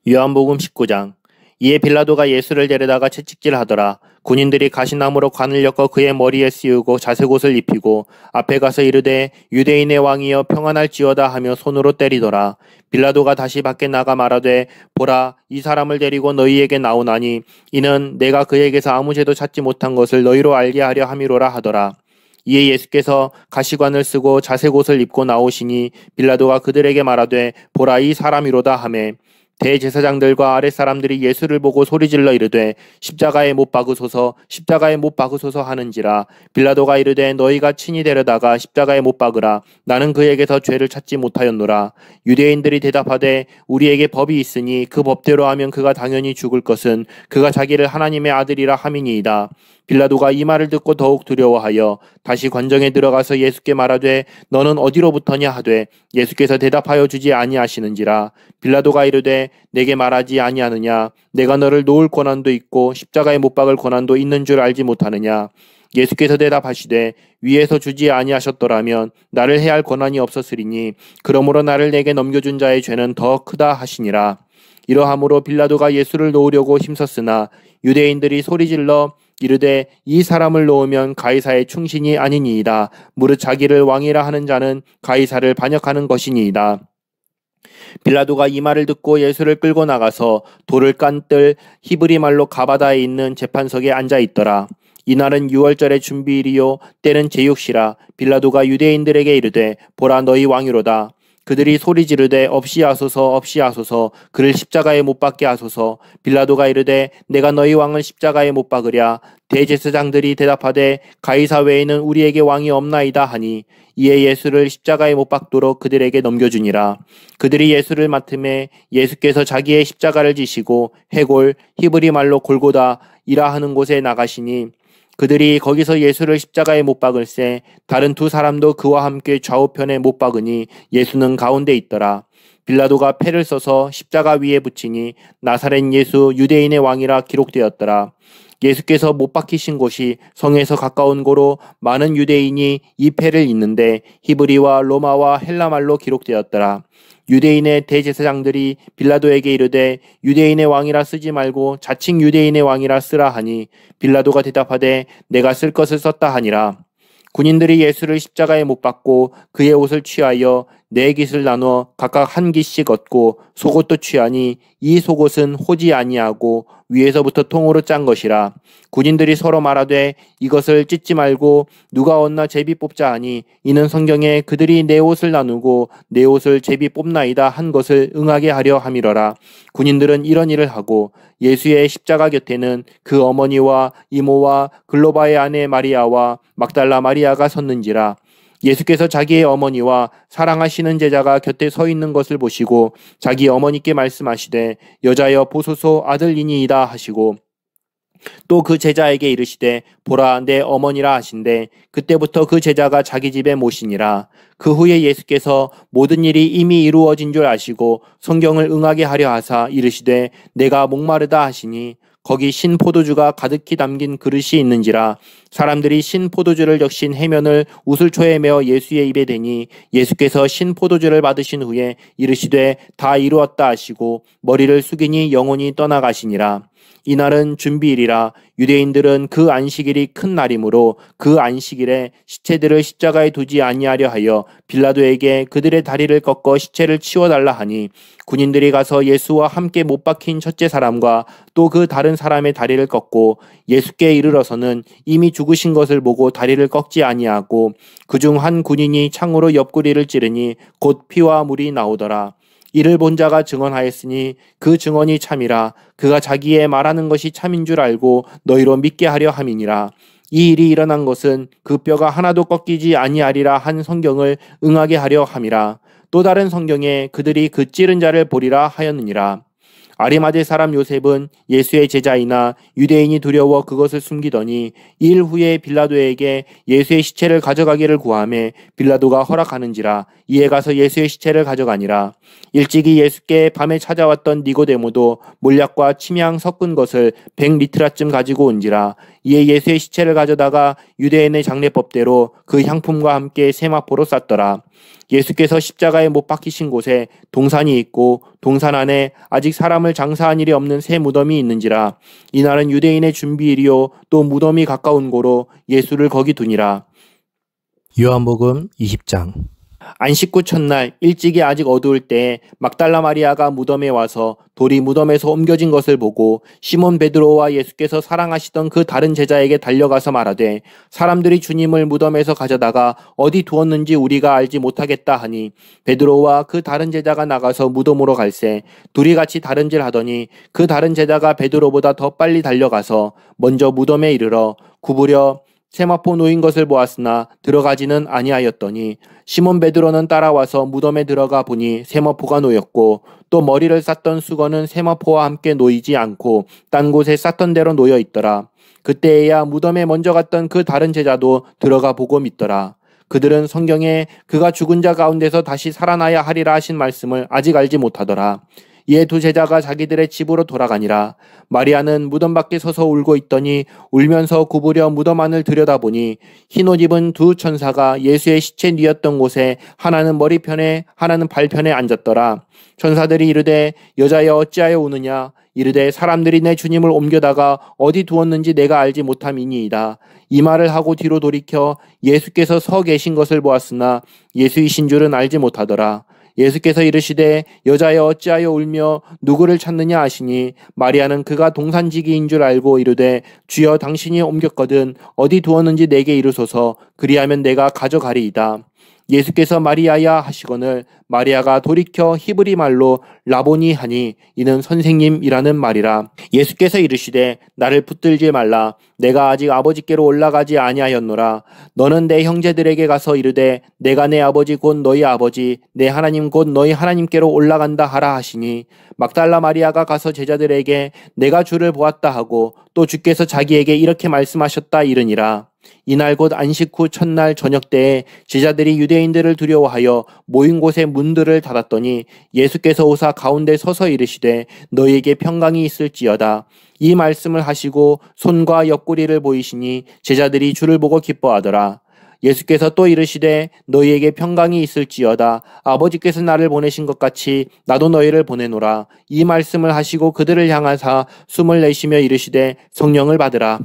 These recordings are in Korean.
요한복음 19장. 이에 빌라도가 예수를 데려다가 채찍질하더라. 군인들이 가시나무로 관을 엮어 그의 머리에 씌우고 자색옷을 입히고 앞에 가서 이르되 유대인의 왕이여 평안할지어다 하며 손으로 때리더라. 빌라도가 다시 밖에 나가 말하되 보라, 이 사람을 데리고 너희에게 나오나니 이는 내가 그에게서 아무 죄도 찾지 못한 것을 너희로 알게 하려 함이로라 하더라. 이에 예수께서 가시관을 쓰고 자색옷을 입고 나오시니 빌라도가 그들에게 말하되 보라, 이 사람이로다 하매 대제사장들과 아랫사람들이 예수를 보고 소리질러 이르되 십자가에 못 박으소서, 십자가에 못 박으소서 하는지라. 빌라도가 이르되 너희가 친히 데려다가 십자가에 못 박으라. 나는 그에게서 죄를 찾지 못하였노라. 유대인들이 대답하되 우리에게 법이 있으니 그 법대로 하면 그가 당연히 죽을 것은 그가 자기를 하나님의 아들이라 함이니이다. 빌라도가 이 말을 듣고 더욱 두려워하여 다시 관정에 들어가서 예수께 말하되 너는 어디로부터냐 하되 예수께서 대답하여 주지 아니하시는지라. 빌라도가 이르되 내게 말하지 아니하느냐? 내가 너를 놓을 권한도 있고 십자가에 못 박을 권한도 있는 줄 알지 못하느냐? 예수께서 대답하시되 위에서 주지 아니하셨더라면 나를 해할 권한이 없었으리니 그러므로 나를 내게 넘겨준 자의 죄는 더 크다 하시니라. 이러함으로 빌라도가 예수를 놓으려고 힘썼으나 유대인들이 소리질러 이르되 이 사람을 놓으면 가이사의 충신이 아니니이다. 무릇 자기를 왕이라 하는 자는 가이사를 반역하는 것이니이다. 빌라도가 이 말을 듣고 예수를 끌고 나가서 돌을 깐 뜰 히브리 말로 가바다에 있는 재판석에 앉아 있더라. 이날은 유월절의 준비일이요 때는 제육시라. 빌라도가 유대인들에게 이르되 보라, 너희 왕이로다. 그들이 소리 지르되 없이 하소서, 없이 하소서, 그를 십자가에 못 박게 하소서. 빌라도가 이르되 내가 너희 왕을 십자가에 못 박으랴. 대제사장들이 대답하되 가이사 외에는 우리에게 왕이 없나이다 하니 이에 예수를 십자가에 못 박도록 그들에게 넘겨주니라. 그들이 예수를 맡음에 예수께서 자기의 십자가를 지시고 해골 히브리 말로 골고다 이라 하는 곳에 나가시니 그들이 거기서 예수를 십자가에 못 박을새 다른 두 사람도 그와 함께 좌우편에 못 박으니 예수는 가운데 있더라. 빌라도가 패를 써서 십자가 위에 붙이니 나사렛 예수 유대인의 왕이라 기록되었더라. 예수께서 못 박히신 곳이 성에서 가까운 고로 많은 유대인이 이 패를 잇는데 히브리와 로마와 헬라말로 기록되었더라. 유대인의 대제사장들이 빌라도에게 이르되 유대인의 왕이라 쓰지 말고 자칭 유대인의 왕이라 쓰라 하니 빌라도가 대답하되 내가 쓸 것을 썼다 하니라. 군인들이 예수를 십자가에 못 박고 그의 옷을 취하여 네 깃을 나누어 각각 한 깃씩 얻고 속옷도 취하니 이 속옷은 호지 아니하고 위에서부터 통으로 짠 것이라. 군인들이 서로 말하되 이것을 찢지 말고 누가 얻나 제비 뽑자 하니 이는 성경에 그들이 내 옷을 나누고 내 옷을 제비 뽑나이다 한 것을 응하게 하려 함이러라. 군인들은 이런 일을 하고 예수의 십자가 곁에는 그 어머니와 이모와 글로바의 아내 마리아와 막달라 마리아가 섰는지라. 예수께서 자기의 어머니와 사랑하시는 제자가 곁에 서 있는 것을 보시고 자기 어머니께 말씀하시되 여자여 보소서 아들이니이다 하시고 또 그 제자에게 이르시되 보라, 내 어머니라 하신대 그때부터 그 제자가 자기 집에 모시니라. 그 후에 예수께서 모든 일이 이미 이루어진 줄 아시고 성경을 응하게 하려 하사 이르시되 내가 목마르다 하시니 거기 신 포도주가 가득히 담긴 그릇이 있는지라. 사람들이 신 포도주를 적신 해면을 우슬초에 메어 예수의 입에 대니 예수께서 신 포도주를 받으신 후에 이르시되 다 이루었다 하시고 머리를 숙이니 영혼이 떠나가시니라. 이날은 준비일이라. 유대인들은 그 안식일이 큰 날이므로 그 안식일에 시체들을 십자가에 두지 아니하려 하여 빌라도에게 그들의 다리를 꺾어 시체를 치워달라 하니 군인들이 가서 예수와 함께 못 박힌 첫째 사람과 또 그 다른 사람의 다리를 꺾고 예수께 이르러서는 이미 죽으신 것을 보고 다리를 꺾지 아니하고 그중 한 군인이 창으로 옆구리를 찌르니 곧 피와 물이 나오더라. 이를 본 자가 증언하였으니 그 증언이 참이라. 그가 자기의 말하는 것이 참인 줄 알고 너희로 믿게 하려 함이니라. 이 일이 일어난 것은 그 뼈가 하나도 꺾이지 아니하리라 한 성경을 응하게 하려 함이라. 또 다른 성경에 그들이 그 찌른 자를 보리라 하였느니라. 아리마대 사람 요셉은 예수의 제자이나 유대인이 두려워 그것을 숨기더니 일 후에 빌라도에게 예수의 시체를 가져가기를 구하매 빌라도가 허락하는지라. 이에 가서 예수의 시체를 가져가니라. 일찍이 예수께 밤에 찾아왔던 니고데모도 몰약과 침향 섞은 것을 100리트라쯤 가지고 온지라. 이에 예수의 시체를 가져다가 유대인의 장례법대로 그 향품과 함께 세마포로 쌌더라. 예수께서 십자가에 못 박히신 곳에 동산이 있고 동산 안에 아직 사람을 장사한 일이 없는 새 무덤이 있는지라. 이날은 유대인의 준비일이요 또 무덤이 가까운 고로 예수를 거기 두니라. 요한복음 20장. 안식 후 첫날 일찍이 아직 어두울 때에 막달라 마리아가 무덤에 와서 돌이 무덤에서 옮겨진 것을 보고 시몬 베드로와 예수께서 사랑하시던 그 다른 제자에게 달려가서 말하되 사람들이 주님을 무덤에서 가져다가 어디 두었는지 우리가 알지 못하겠다 하니 베드로와 그 다른 제자가 나가서 무덤으로 갈새 둘이 같이 다른질하더니 그 다른 제자가 베드로보다 더 빨리 달려가서 먼저 무덤에 이르러 구부려 세마포 놓인 것을 보았으나 들어가지는 아니하였더니 시몬 베드로는 따라와서 무덤에 들어가 보니 세마포가 놓였고 또 머리를 쌌던 수건은 세마포와 함께 놓이지 않고 딴 곳에 쌌던 대로 놓여 있더라. 그때에야 무덤에 먼저 갔던 그 다른 제자도 들어가 보고 믿더라. 그들은 성경에 그가 죽은 자 가운데서 다시 살아나야 하리라 하신 말씀을 아직 알지 못하더라. 이에 두 제자가 자기들의 집으로 돌아가니라. 마리아는 무덤 밖에 서서 울고 있더니 울면서 구부려 무덤 안을 들여다보니 흰옷 입은 두 천사가 예수의 시체 뉘었던 곳에 하나는 머리편에 하나는 발편에 앉았더라. 천사들이 이르되 여자여 어찌하여 우느냐. 이르되 사람들이 내 주님을 옮겨다가 어디 두었는지 내가 알지 못함이니이다. 이 말을 하고 뒤로 돌이켜 예수께서 서 계신 것을 보았으나 예수이신 줄은 알지 못하더라. 예수께서 이르시되 여자여 어찌하여 울며 누구를 찾느냐 하시니 마리아는 그가 동산지기인 줄 알고 이르되 주여 당신이 옮겼거든 어디 두었는지 내게 이르소서 그리하면 내가 가져가리이다. 예수께서 마리아야 하시거늘 마리아가 돌이켜 히브리 말로 라보니 하니 이는 선생님이라는 말이라. 예수께서 이르시되 나를 붙들지 말라. 내가 아직 아버지께로 올라가지 아니하였노라. 너는 내 형제들에게 가서 이르되 내가 내 아버지 곧 너희 아버지 내 하나님 곧 너희 하나님께로 올라간다 하라 하시니 막달라 마리아가 가서 제자들에게 내가 주를 보았다 하고 또 주께서 자기에게 이렇게 말씀하셨다 이르니라. 이날 곧 안식 후 첫날 저녁 때에 제자들이 유대인들을 두려워하여 모인 곳에 문들을 닫았더니 예수께서 오사 가운데 서서 이르시되 너희에게 평강이 있을지어다. 이 말씀을 하시고 손과 옆구리를 보이시니 제자들이 주를 보고 기뻐하더라. 예수께서 또 이르시되 너희에게 평강이 있을지어다. 아버지께서 나를 보내신 것 같이 나도 너희를 보내노라. 이 말씀을 하시고 그들을 향하사 숨을 내쉬며 이르시되 성령을 받으라.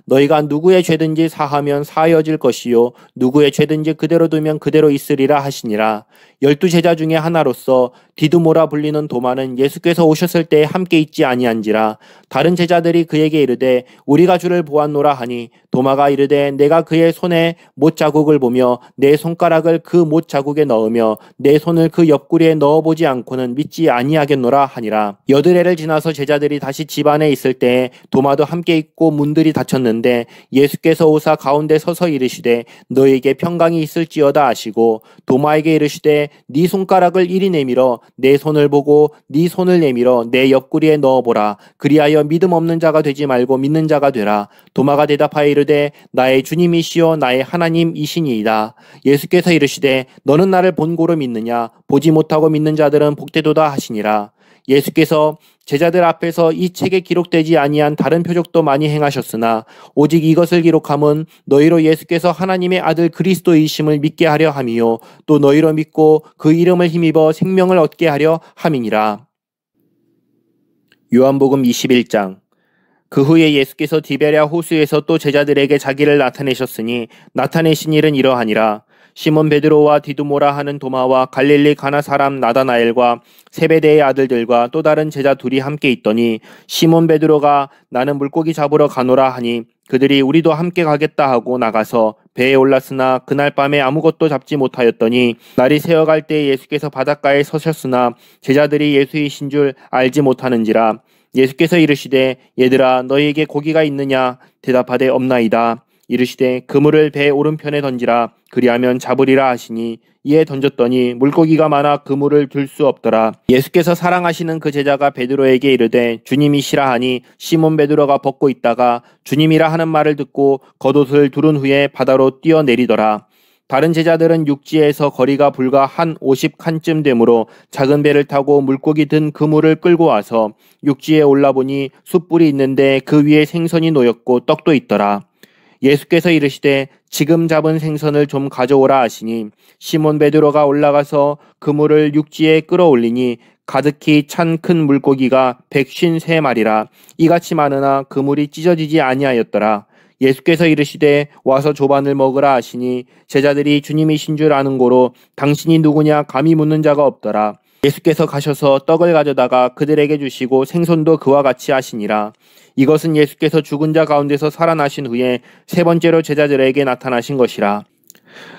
너희가 누구의 죄든지 사하면 사하여질 것이요 누구의 죄든지 그대로 두면 그대로 있으리라 하시니라. 12 제자 중에 하나로서 디두모라 불리는 도마는 예수께서 오셨을 때에 함께 있지 아니한지라. 다른 제자들이 그에게 이르되 우리가 주를 보았노라 하니 도마가 이르되 내가 그의 손에 못 자국을 보며 내 손가락을 그 못 자국에 넣으며 내 손을 그 옆구리에 넣어보지 않고는 믿지 아니하겠노라 하니라. 여드레를 지나서 제자들이 다시 집 안에 있을 때에 도마도 함께 있고 문들이 닫혔는데 예수께서 오사 가운데 서서 이르시되 너희에게 평강이 있을지어다 하시고 도마에게 이르시되 네 손가락을 이리 내밀어 내 손을 보고 네 손을 내밀어 내 옆구리에 넣어보라. 그리하여 믿음 없는 자가 되지 말고 믿는 자가 되라. 도마가 대답하여 이르되 나의 주님이시여 나의 하나님이시니이다. 예수께서 이르시되 너는 나를 본고로 믿느냐. 보지 못하고 믿는 자들은 복되도다 하시니라. 예수께서 제자들 앞에서 이 책에 기록되지 아니한 다른 표적도 많이 행하셨으나 오직 이것을 기록함은 너희로 예수께서 하나님의 아들 그리스도이심을 믿게 하려 함이요 또 너희로 믿고 그 이름을 힘입어 생명을 얻게 하려 함이니라. 요한복음 21장. 그 후에 예수께서 디베랴 호수에서 또 제자들에게 자기를 나타내셨으니 나타내신 일은 이러하니라. 시몬 베드로와 디두모라 하는 도마와 갈릴리 가나 사람 나다나엘과 세베대의 아들들과 또 다른 제자 둘이 함께 있더니 시몬 베드로가 나는 물고기 잡으러 가노라 하니 그들이 우리도 함께 가겠다 하고 나가서 배에 올랐으나 그날 밤에 아무것도 잡지 못하였더니 날이 새어갈 때 예수께서 바닷가에 서셨으나 제자들이 예수이신 줄 알지 못하는지라. 예수께서 이르시되 얘들아 너희에게 고기가 있느냐. 대답하되 없나이다. 이르시되 그물을 배 오른편에 던지라. 그리하면 잡으리라 하시니 이에 던졌더니 물고기가 많아 그물을 들 수 없더라. 예수께서 사랑하시는 그 제자가 베드로에게 이르되 주님이시라 하니 시몬 베드로가 벗고 있다가 주님이라 하는 말을 듣고 겉옷을 두른 후에 바다로 뛰어내리더라. 다른 제자들은 육지에서 거리가 불과 한 50칸쯤 되므로 작은 배를 타고 물고기 든 그물을 끌고 와서 육지에 올라보니 숯불이 있는데 그 위에 생선이 놓였고 떡도 있더라. 예수께서 이르시되 지금 잡은 생선을 좀 가져오라 하시니 시몬 베드로가 올라가서 그물을 육지에 끌어올리니 가득히 찬 큰 물고기가 153마리라. 이같이 많으나 그물이 찢어지지 아니하였더라. 예수께서 이르시되 와서 조반을 먹으라 하시니 제자들이 주님이신 줄 아는 고로 당신이 누구냐 감히 묻는 자가 없더라. 예수께서 가셔서 떡을 가져다가 그들에게 주시고 생선도 그와 같이 하시니라. 이것은 예수께서 죽은 자 가운데서 살아나신 후에 세 번째로 제자들에게 나타나신 것이라.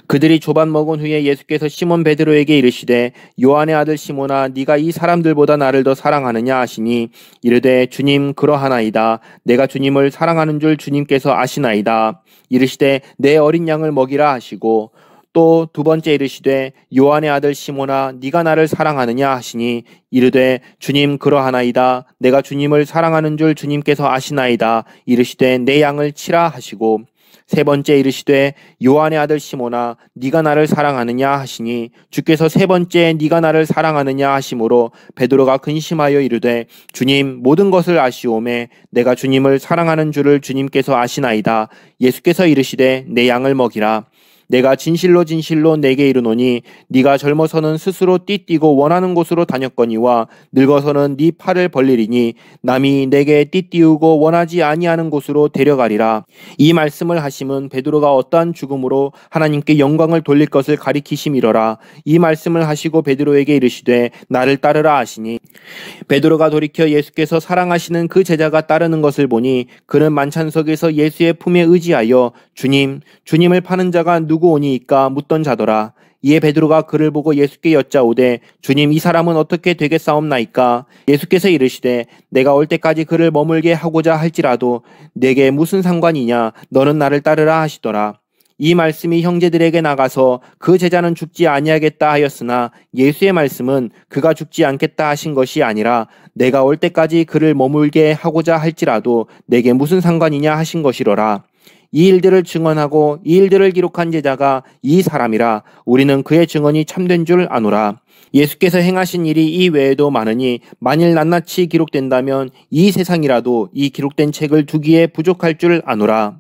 그들이 조반 먹은 후에 예수께서 시몬 베드로에게 이르시되 요한의 아들 시몬아 네가 이 사람들보다 나를 더 사랑하느냐 하시니 이르되 주님 그러하나이다. 내가 주님을 사랑하는 줄 주님께서 아시나이다. 이르시되 내 어린 양을 먹이라 하시고 또 두 번째 이르시되 요한의 아들 시몬아 네가 나를 사랑하느냐 하시니 이르되 주님 그러하나이다. 내가 주님을 사랑하는 줄 주님께서 아시나이다. 이르시되 내 양을 치라 하시고 세 번째 이르시되 요한의 아들 시몬아 네가 나를 사랑하느냐 하시니 주께서 세 번째 네가 나를 사랑하느냐 하심으로 베드로가 근심하여 이르되 주님 모든 것을 아시오매 내가 주님을 사랑하는 줄을 주님께서 아시나이다. 예수께서 이르시되 내 양을 먹이라. 내가 진실로 진실로 내게 이르노니 네가 젊어서는 스스로 띠뛰고 원하는 곳으로 다녔거니와 늙어서는 네 팔을 벌리리니 남이 내게 띠띠우고 원하지 아니하는 곳으로 데려가리라. 이 말씀을 하심은 베드로가 어떠한 죽음으로 하나님께 영광을 돌릴 것을 가리키심이로라. 이 말씀을 하시고 베드로에게 이르시되 나를 따르라 하시니 베드로가 돌이켜 예수께서 사랑하시는 그 제자가 따르는 것을 보니 그는 만찬석에서 예수의 품에 의지하여 주님을 파는 자가 누구 오니이까 묻던 자더라. 이에 베드로가 그를 보고 예수께 여짜오되 주님 이 사람은 어떻게 되겠사옵나이까? 예수께서 이르시되 내가 올 때까지 그를 머물게 하고자 할지라도 내게 무슨 상관이냐? 너는 나를 따르라 하시더라. 이 말씀이 형제들에게 나가서 그 제자는 죽지 아니하겠다 하였으나 예수의 말씀은 그가 죽지 않겠다 하신 것이 아니라 내가 올 때까지 그를 머물게 하고자 할지라도 내게 무슨 상관이냐 하신 것이로라. 이 일들을 증언하고 이 일들을 기록한 제자가 이 사람이라. 우리는 그의 증언이 참된 줄 아노라. 예수께서 행하신 일이 이 외에도 많으니 만일 낱낱이 기록된다면 이 세상이라도 이 기록된 책을 두기에 부족할 줄 아노라.